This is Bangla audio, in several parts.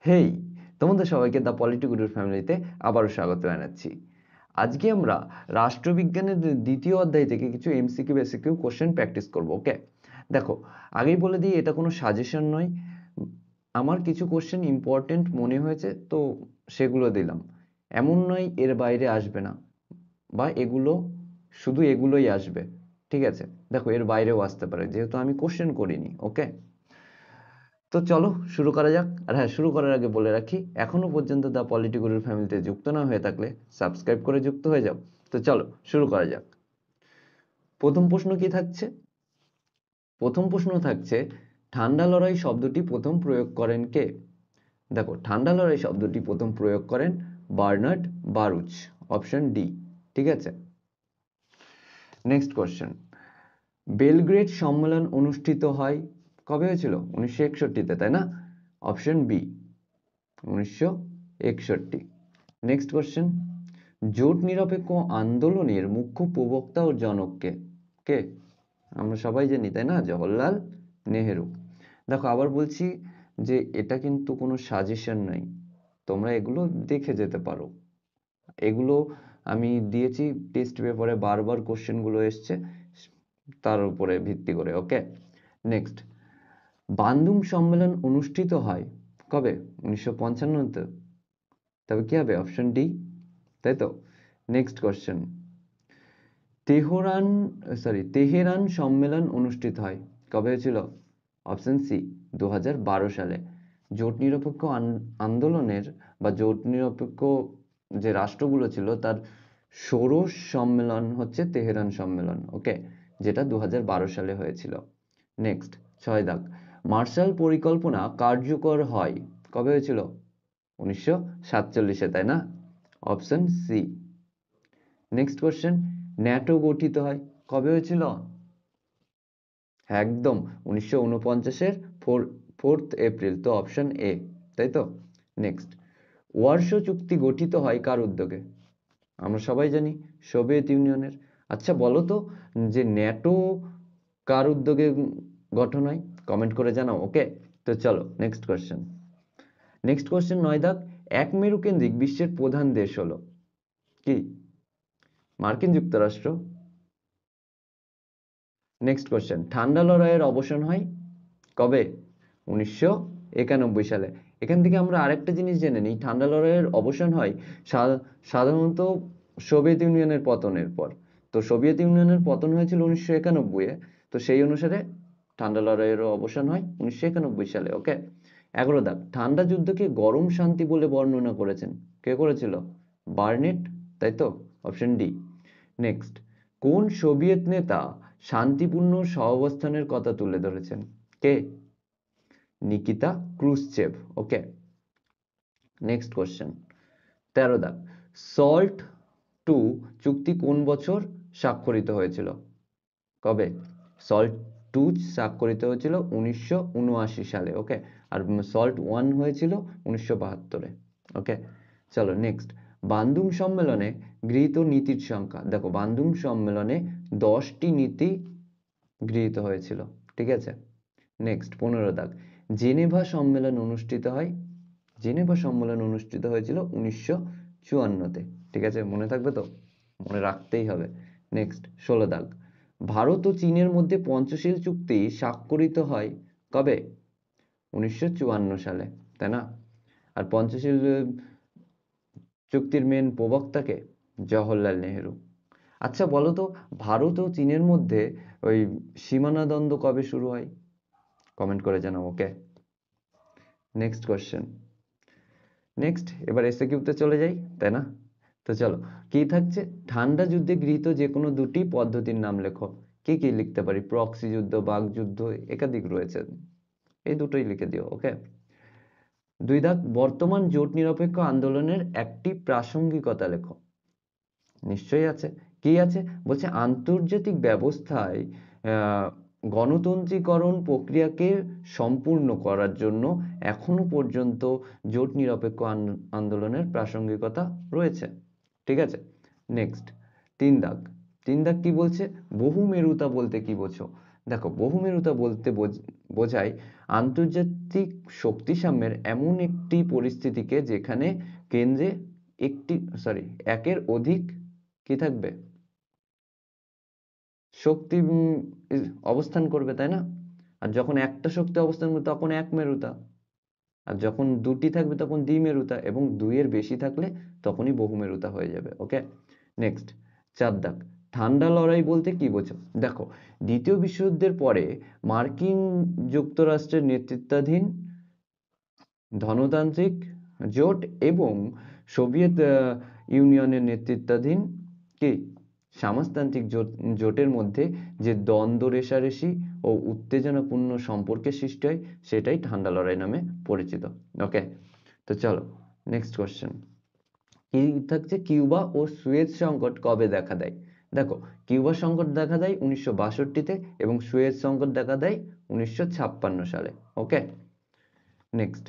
হেই, তোমাদের সবাইকে দ্য পলিটিগুরুর ফ্যামিলিতে আবারও স্বাগত জানাচ্ছি। আজকে আমরা রাষ্ট্রবিজ্ঞানের দ্বিতীয় অধ্যায় থেকে কিছু এমসিকিউ বেসিকিউ কোশ্চেন প্র্যাকটিস করব। ওকে, দেখো, আগেই বলে দিই এটা কোনো সাজেশন নয়। আমার কিছু কোশ্চেন ইম্পর্টেন্ট মনে হয়েছে তো সেগুলো দিলাম। এমন নয় এর বাইরে আসবে না, বা এগুলো শুধু এগুলোই আসবে, ঠিক আছে? দেখো, এর বাইরেও আসতে পারে যেহেতু আমি কোশ্চেন করিনি। ওকে, তো চলো শুরু করা যাক। আর হ্যাঁ, শুরু করার আগে বলে রাখি, এখনো পর্যন্ত দ্য পলিটিগুরুর ফ্যামিলিতে যুক্ত না হয়ে থাকলে সাবস্ক্রাইব করে যুক্ত হয়ে যাও। তো চলো শুরু করা যাক। প্রথম প্রশ্ন কি থাকছে? প্রথম প্রশ্ন থাকছে, ঠান্ডা লড়াই শব্দটি প্রথম প্রয়োগ করেন কে? দেখো, ঠান্ডা লড়াই শব্দটি প্রথম প্রয়োগ করেন বার্নার্ড বারুচ, অপশন ডি। ঠিক আছে, নেক্সট কোশ্চেন। বেলগ্রেড সম্মেলন অনুষ্ঠিত হয় কবে হয়েছিল? 1961-তে, তাই না? Option B, 1961। নেক্সট কোশ্চেন, জোট নিরপেক্ষ আন্দোলনের মুখ্য প্রবক্তা ও জনক কে? কে? আমরা সবাই জানি, তাই না? জওহরলাল নেহেরু। দেখো, আবার বলছি যে এটা কিন্তু কোনো সাজেশন নাই, তোমরা এগুলো দেখে যেতে পারো। এগুলো আমি দিয়েছি টেস্ট পেপারে, বারবার কোশ্চেনগুলো এসছে তার উপরে ভিত্তি করে। ওকে, নেক্সট, বান্দুং সম্মেলন অনুষ্ঠিত হয় কবে? 1955-তে। তবে কি হবে? অপশন ডি, তাই তো? নেক্সট কোশ্চেন, তেহরান সম্মেলন অনুষ্ঠিত হয় কবে হয়েছিল? অপশন সি, 2012 সালে। জোট নিরপেক্ষ আন্দোলনের বা জোট নিরপেক্ষ যে রাষ্ট্রগুলো ছিল তার ষোড়শ সম্মেলন হচ্ছে তেহরান সম্মেলন। ওকে, যেটা 2012 সালে হয়েছিল। নেক্সট, 6 দাগ, মার্শাল পরিকল্পনা কার্যকর হয় কবে হয়েছিল? 1947-এ, তাই না? Option C. Next question, NATO গঠিত হয় কবে হয়েছিল? একদম 1949-এর 4th এপ্রিল, তো অপশন এ, তাই তো? নেক্সট, ওয়ারশো চুক্তি গঠিত হয় কার উদ্যোগে? আমরা সবাই জানি, সোভিয়েত ইউনিয়নের। আচ্ছা বলো তো, যে ন্যাটো কার উদ্যোগে গঠন হয়? কমেন্ট করে জানাও। ওকে, তো চলো নেক্সট কোশ্চেন। নেক্সট কোশ্চেন 9 দাগ, এক মেরু কেন্দ্রিক বিশ্বের প্রধান দেশ হলো কি? মার্কিন যুক্তরাষ্ট্র। নেক্সট কোশ্চেন, ঠান্ডা লড়াইয়ের অবসান হয় কবে? 1991 সালে। এখান থেকে আমরা আরেকটা জিনিস জেনে নিই, ঠান্ডা লড়াইয়ের অবসান হয় সাধারণত সোভিয়েত ইউনিয়নের পতনের পর। তো সোভিয়েত ইউনিয়নের পতন হয়েছিল 1991-এ, তো সেই অনুসারে ঠান্ডা লড়াইয়েরও অবসান হয় 1991 সালে। ওকে, 11 দাগ, ঠান্ডা যুদ্ধকে গরম শান্তি বলে বর্ণনা করেছেন কে? করেছিল? বার্নেট, তাই তো? Option D. নেক্সট, কোন সোভিয়েত নেতা শান্তিপূর্ণ সহাবস্থানের কথা তুলে ধরেছেন? কে? Nikita Khrushchev. Okay, next question, 13 দাগ, সল্ট টু চুক্তি কোন বছর স্বাক্ষরিত হয়েছিল? কবে? সল্ট টু স্বাক্ষরিত হয়েছিল 1979 সালে। ওকে, আর সল্ট ওয়ান হয়েছিল 1972-এ। ওকে, চলো নেক্সট, বান্দুং সম্মেলনে গৃহীত নীতির সংখ্যা। দেখো, বান্দুং সম্মেলনে 10টি নীতি গৃহীত হয়েছিল। ঠিক আছে, নেক্সট 15 দাগ, জেনেভা সম্মেলন অনুষ্ঠিত হয়? জেনেভা সম্মেলন অনুষ্ঠিত হয়েছিল 1954-তে। ঠিক আছে, মনে থাকবে তো? মনে রাখতেই হবে। নেক্সট 16 দাগ, ভারত ও চীনের মধ্যে পঞ্চশীল চুক্তি স্বাক্ষরিত হয় কবে? 1954 সালে, তাই না? আর পঞ্চশীল চুক্তির মেন প্রবক্তাকে? জওহরলাল নেহেরু। আচ্ছা বলো তো, ভারত ও চীনের মধ্যে ওই সীমানা দ্বন্দ্ব কবে শুরু হয়? কমেন্ট করে জানাও। ওকে, নেক্সট কোশ্চেন। নেক্সট, এবার এসএকিউতে চলে যাই, তাই না? তো চলো, কি থাকছে? ঠান্ডা যুদ্ধে গৃহীত যে কোনো দুটি পদ্ধতির নাম লেখো। কি কি লিখতে পারি? প্রক্সি যুদ্ধ, বাকযুদ্ধ, একাধিক রয়েছে, এই দুটোই লিখে দিও। ওকে, 2 দাগ, বর্তমান জোট নিরপেক্ষ আন্দোলনের একটি প্রাসঙ্গিকতা লেখো। নিশ্চয়ই আছে। কি আছে? বলছে আন্তর্জাতিক ব্যবস্থায় গণতন্ত্রীকরণ প্রক্রিয়াকে সম্পূর্ণ করার জন্য এখনো পর্যন্ত জোট নিরপেক্ষ আন্দোলনের প্রাসঙ্গিকতা রয়েছে। ঠিক আছে, নেক্সট 3 দাগ। 3 দাগ কি বলছে? বহুমেরুতা বলতে কি বোঝো? দেখো, বহুমেরুতা বলতে বোঝায় আন্তর্জাতিক শক্তি সাম্যের এমন একটি পরিস্থিতিকে যেখানে কেন্দ্রে একের অধিক কি থাকবে, শক্তি অবস্থান করবে, তাই না? আর যখন একটা শক্তি অবস্থান করবে তখন এক মেরুতা, আর যখন দুটি থাকবে তখন দ্বিমেরুতা, এবং দুইয়ের বেশি থাকলে তখনই বহুমেরুতা হয়ে যাবে। ওকে, নেক্সট 4 দাগ, ঠান্ডা লড়াই বলতে কি বোঝো? দেখো, দ্বিতীয় বিশ্বযুদ্ধের পরে মার্কিন যুক্তরাষ্ট্রের নেতৃত্বাধীন ধনতান্ত্রিক জোট এবং সোভিয়েত ইউনিয়নের নেতৃত্বাধীন কি সমাজতান্ত্রিক জোটের মধ্যে যে দ্বন্দ্ব রেষারেষি ও উত্তেজনাপূর্ণ সম্পর্কের সৃষ্টি হয় সেটাই ঠান্ডা লড়াই নামে পরিচিত। ওকে, তো চলো নেক্সট কোশ্চেন কি থাকছে, কিউবা ও সুয়েজ সংকট কবে দেখা দেয়? দেখো, কিউবা সংকট দেখা দেয় 1962-তে এবং সুয়েজ সংকট দেখা দেয় 1956 সালে। ওকে, নেক্সট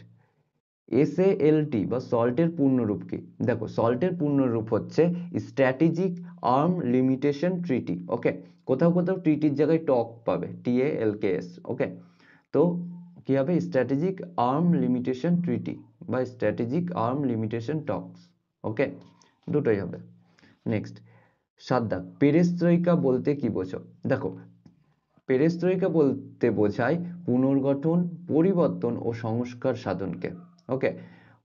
এসএএলটি বা সল্টের পূর্ণরূপ কি? দেখো, সল্টের পূর্ণরূপ হচ্ছে স্ট্র্যাটেজিক আর্ম লিমিটেশন ট্রিটি। ওকে, কোথাও কোথাও ট্রিটির জায়গায় টক পাবে, TALKS। ওকে, তো কি হবে, স্ট্র্যাটেজিক আর্ম লিমিটেশন ট্রিটি বা স্ট্র্যাটেজিক আর্ম লিমিটেশন টকস। ওকে, দুটোই হবে। নেক্সট 7 দাগ, পেরেস্ত্রয়িকা বলতে কি বোঝো? দেখো, পেরেস্ত্রয়িকা বলতে বোঝায় পুনর্গঠন, পরিবর্তন ও সংস্কার সাধনকে। ওকে,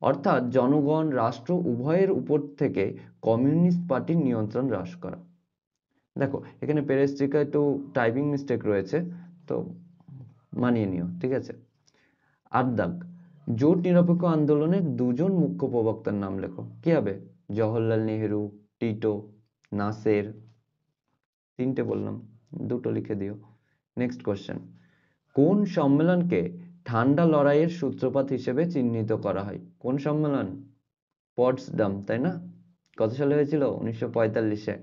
অর্থাৎ জনগণ রাষ্ট্র উভয়ের উপর থেকে কমিউনিস্ট পার্টির নিয়ন্ত্রণ হ্রাস করা। দেখো, এখানে পেরেস্ট্রিকা একটু টাইপিং মিস্টেক রয়েছে, তো মানিয়ে নিও, ঠিক আছে। 8 দাগ, জোট নিরপেক্ষ আন্দোলনের দুজন মুখ্য প্রবক্তার নাম লেখো। কি হবে, জওহরলাল নেহেরু, টিটো, নাসের। তিনটে বললাম, দুটো লিখে দিও। নেক্সট কোশ্চেন, কোন সম্মেলনকে ঠান্ডা লড়াইয়ের সূত্রপাত হিসেবে চিহ্নিত করা হয়? কোন সম্মেলন? পটসডাম, তাই না? কত সালে হয়েছিল? 1945-এ।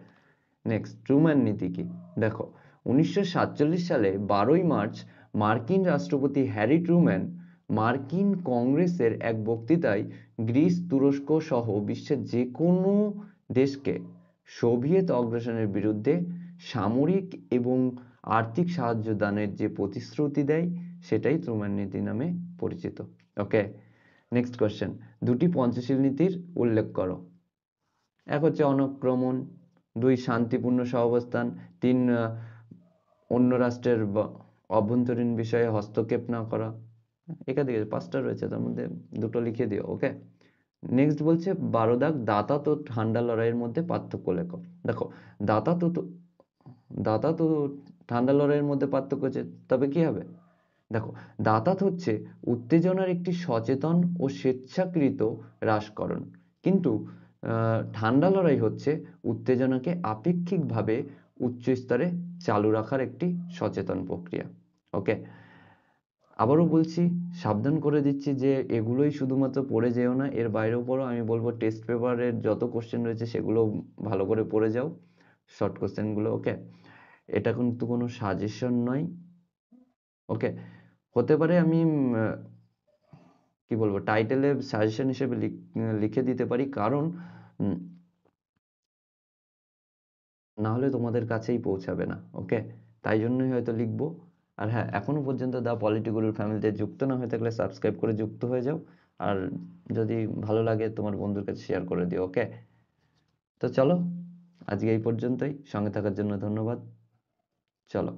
নেক্সট, ট্রুম্যান নীতি কি? দেখো, 1947 সালে 12ই মার্চ মার্কিন রাষ্ট্রপতি হ্যারি ট্রুম্যান মার্কিন কংগ্রেসের এক বক্তৃতায় গ্রিস, তুরস্ক সহ বিশ্বের যে কোনো দেশকে সোভিয়েত অগ্রাসনের বিরুদ্ধে সামরিক এবং আর্থিক সাহায্য দানের যে প্রতিশ্রুতি দেয় সেটাই ট্রুম্যান নীতি নামে পরিচিত। ওকে, নেক্সট কোশ্চেন, দুটি পঞ্চশীল নীতির উল্লেখ করো। এক হচ্ছে অনাক্রমণ, 2 শান্তিপূর্ণ সহাবস্থান, 3 অন্য রাষ্ট্রের অভ্যন্তরীণ বিষয়ে হস্তক্ষেপ না করা। একাধিক 5টা রয়েছে, তার মধ্যে দুটো লিখে দিও। ওকে, নেক্সট বলছে 12 দাগ, দাতা তো ঠান্ডা লড়াইয়ের মধ্যে পার্থক্য লেখো। দেখো, দাতা তো দাতা তো ঠান্ডা লড়াইয়ের মধ্যে পার্থক্য আছে, তবে কি হবে? দেখো, দাতাত হচ্ছে উত্তেজনার একটি সচেতন ও স্বেচ্ছাকৃত হ্রাসকরণ, কিন্তু ঠান্ডা লড়াই হচ্ছে উত্তেজনাকে আপেক্ষিকভাবে উচ্চ স্তরে চালু রাখার একটি সচেতন প্রক্রিয়া। ওকে, আবারও বলছি, সাবধান করে দিচ্ছি যে এগুলোই শুধুমাত্র পড়ে যেও না, এর বাইরেও পড়ো। আমি বলবো টেস্ট পেপারের যত কোশ্চেন রয়েছে সেগুলো ভালো করে পড়ে যাও, শর্ট কোশ্চেনগুলো। ওকে, এটা কিন্তু কোনো সাজেশন নয়। ওকে, হতে পারে আমি কি বলবো, টাইটেলে সাজেশন হিসেবে লিখে দিতে পারি, কারণ না হলে তোমাদের কাছেই পৌঁছাবে না। ওকে, তাই জন্যই হয়তো লিখবো। আর হ্যাঁ, এখনো পর্যন্ত দা পলিটি গুরুর ফ্যামিলিতে যুক্ত না হয়ে থাকলে সাবস্ক্রাইব করে যুক্ত হয়ে যাও, আর যদি ভালো লাগে তোমার বন্ধুর কাছে শেয়ার করে দিও। ওকে, তো চলো আজকে এই পর্যন্তই, সঙ্গে থাকার জন্য ধন্যবাদ। চলো।